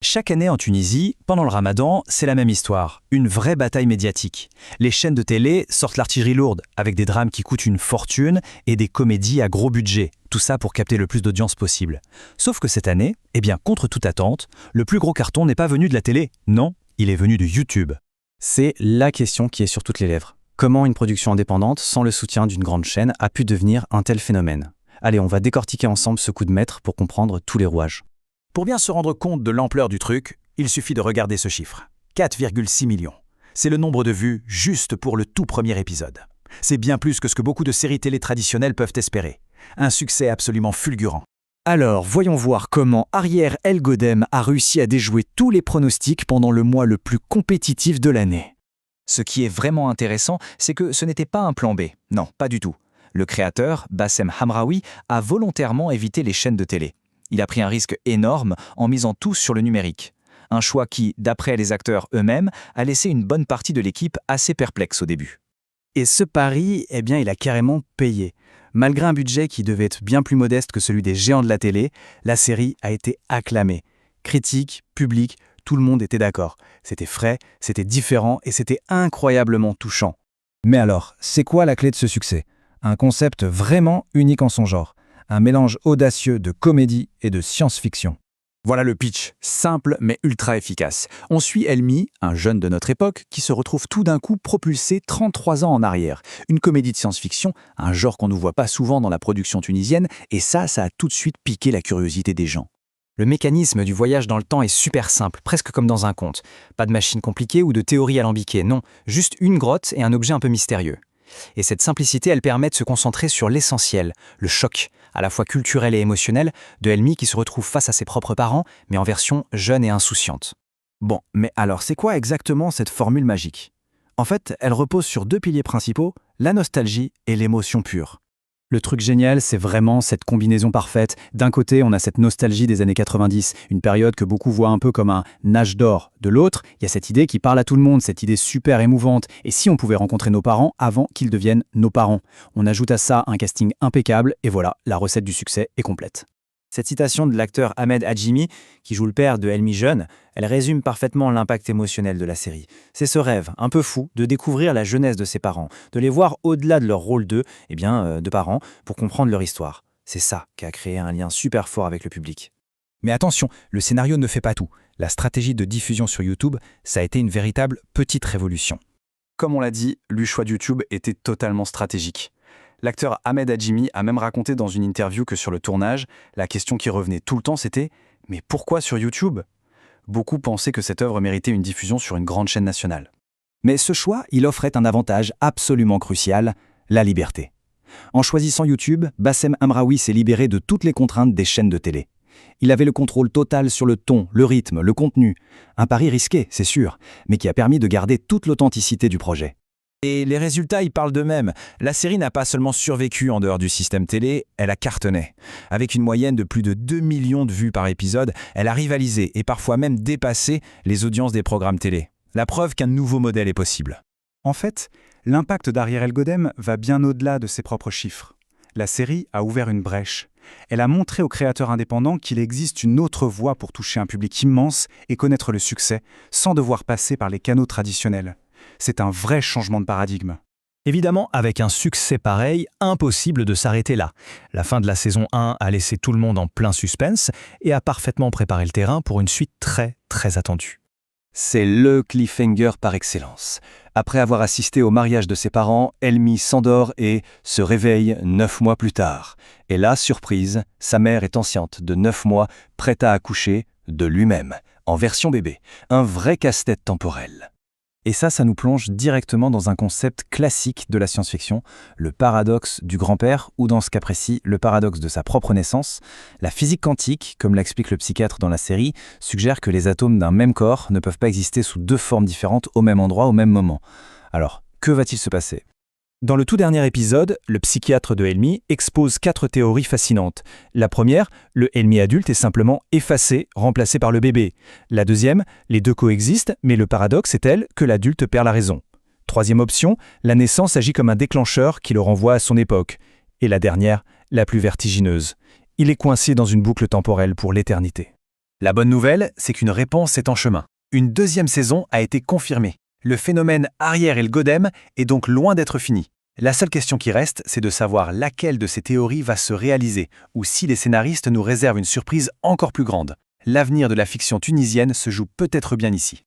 Chaque année en Tunisie, pendant le Ramadan, c'est la même histoire, une vraie bataille médiatique. Les chaînes de télé sortent l'artillerie lourde, avec des drames qui coûtent une fortune et des comédies à gros budget, tout ça pour capter le plus d'audience possible. Sauf que cette année, contre toute attente, le plus gros carton n'est pas venu de la télé, non, il est venu de YouTube. C'est la question qui est sur toutes les lèvres. Comment une production indépendante, sans le soutien d'une grande chaîne, a pu devenir un tel phénomène? Allez, on va décortiquer ensemble ce coup de maître pour comprendre tous les rouages. Pour bien se rendre compte de l'ampleur du truc, il suffit de regarder ce chiffre. 4,6 millions. C'est le nombre de vues juste pour le tout premier épisode. C'est bien plus que ce que beaucoup de séries télé traditionnelles peuvent espérer. Un succès absolument fulgurant. Alors, voyons voir comment Ariel El Godem a réussi à déjouer tous les pronostics pendant le mois le plus compétitif de l'année. Ce qui est vraiment intéressant, c'est que ce n'était pas un plan B. Non, pas du tout. Le créateur, Bassem Hamraoui, a volontairement évité les chaînes de télé. Il a pris un risque énorme en misant tout sur le numérique. Un choix qui, d'après les acteurs eux-mêmes, a laissé une bonne partie de l'équipe assez perplexe au début. Et ce pari, il a carrément payé. Malgré un budget qui devait être bien plus modeste que celui des géants de la télé, la série a été acclamée. Critiques, public, tout le monde était d'accord. C'était frais, c'était différent et c'était incroyablement touchant. Mais alors, c'est quoi la clé de ce succès? Un concept vraiment unique en son genre. Un mélange audacieux de comédie et de science-fiction. Voilà le pitch, simple mais ultra efficace. On suit Elmi, un jeune de notre époque, qui se retrouve tout d'un coup propulsé 33 ans en arrière. Une comédie de science-fiction, un genre qu'on ne voit pas souvent dans la production tunisienne, et ça a tout de suite piqué la curiosité des gens. Le mécanisme du voyage dans le temps est super simple, presque comme dans un conte. Pas de machine compliquée ou de théorie alambiquée, non, juste une grotte et un objet un peu mystérieux. Et cette simplicité, elle permet de se concentrer sur l'essentiel, le choc, à la fois culturel et émotionnel, de Elmi qui se retrouve face à ses propres parents, mais en version jeune et insouciante. Bon, mais alors c'est quoi exactement cette formule magique? En fait, elle repose sur deux piliers principaux, la nostalgie et l'émotion pure. Le truc génial, c'est vraiment cette combinaison parfaite. D'un côté, on a cette nostalgie des années 90, une période que beaucoup voient un peu comme un âge d'or. De l'autre, il y a cette idée qui parle à tout le monde, cette idée super émouvante. Et si on pouvait rencontrer nos parents avant qu'ils deviennent nos parents? On ajoute à ça un casting impeccable, et voilà, la recette du succès est complète. Cette citation de l'acteur Ahmed Hadjimi, qui joue le père de Elmi jeune, elle résume parfaitement l'impact émotionnel de la série. C'est ce rêve, un peu fou, de découvrir la jeunesse de ses parents, de les voir au-delà de leur rôle de parents, pour comprendre leur histoire. C'est ça qui a créé un lien super fort avec le public. Mais attention, le scénario ne fait pas tout. La stratégie de diffusion sur YouTube, ça a été une véritable petite révolution. Comme on l'a dit, le choix de YouTube était totalement stratégique. L'acteur Ahmed Hadjimi a même raconté dans une interview que sur le tournage, la question qui revenait tout le temps c'était « Mais pourquoi sur YouTube ?» Beaucoup pensaient que cette œuvre méritait une diffusion sur une grande chaîne nationale. Mais ce choix, il offrait un avantage absolument crucial, la liberté. En choisissant YouTube, Bassem Hamraoui s'est libéré de toutes les contraintes des chaînes de télé. Il avait le contrôle total sur le ton, le rythme, le contenu. Un pari risqué, c'est sûr, mais qui a permis de garder toute l'authenticité du projet. Et les résultats, ils parlent d'eux-mêmes. La série n'a pas seulement survécu en dehors du système télé, elle a cartonné. Avec une moyenne de plus de 2 millions de vues par épisode, elle a rivalisé et parfois même dépassé les audiences des programmes télé. La preuve qu'un nouveau modèle est possible. En fait, l'impact d'Ariel El Godem va bien au-delà de ses propres chiffres. La série a ouvert une brèche. Elle a montré aux créateurs indépendants qu'il existe une autre voie pour toucher un public immense et connaître le succès, sans devoir passer par les canaux traditionnels. C'est un vrai changement de paradigme. Évidemment, avec un succès pareil, impossible de s'arrêter là. La fin de la saison 1 a laissé tout le monde en plein suspense et a parfaitement préparé le terrain pour une suite très, très attendue. C'est le cliffhanger par excellence. Après avoir assisté au mariage de ses parents, Elmi s'endort et se réveille 9 mois plus tard. Et là, surprise, sa mère est enceinte de 9 mois, prête à accoucher de lui-même, en version bébé. Un vrai casse-tête temporel. Et ça nous plonge directement dans un concept classique de la science-fiction, le paradoxe du grand-père, ou dans ce cas précis, le paradoxe de sa propre naissance. La physique quantique, comme l'explique le psychiatre dans la série, suggère que les atomes d'un même corps ne peuvent pas exister sous deux formes différentes au même endroit, au même moment. Alors, que va-t-il se passer ? Dans le tout dernier épisode, le psychiatre de Elmi expose 4 théories fascinantes. La première, le Elmi adulte est simplement effacé, remplacé par le bébé. La deuxième, les deux coexistent, mais le paradoxe est tel que l'adulte perd la raison. Troisième option, la naissance agit comme un déclencheur qui le renvoie à son époque. Et la dernière, la plus vertigineuse. Il est coincé dans une boucle temporelle pour l'éternité. La bonne nouvelle, c'est qu'une réponse est en chemin. Une deuxième saison a été confirmée. Le phénomène Ariel Elgodem est donc loin d'être fini. La seule question qui reste, c'est de savoir laquelle de ces théories va se réaliser, ou si les scénaristes nous réservent une surprise encore plus grande. L'avenir de la fiction tunisienne se joue peut-être bien ici.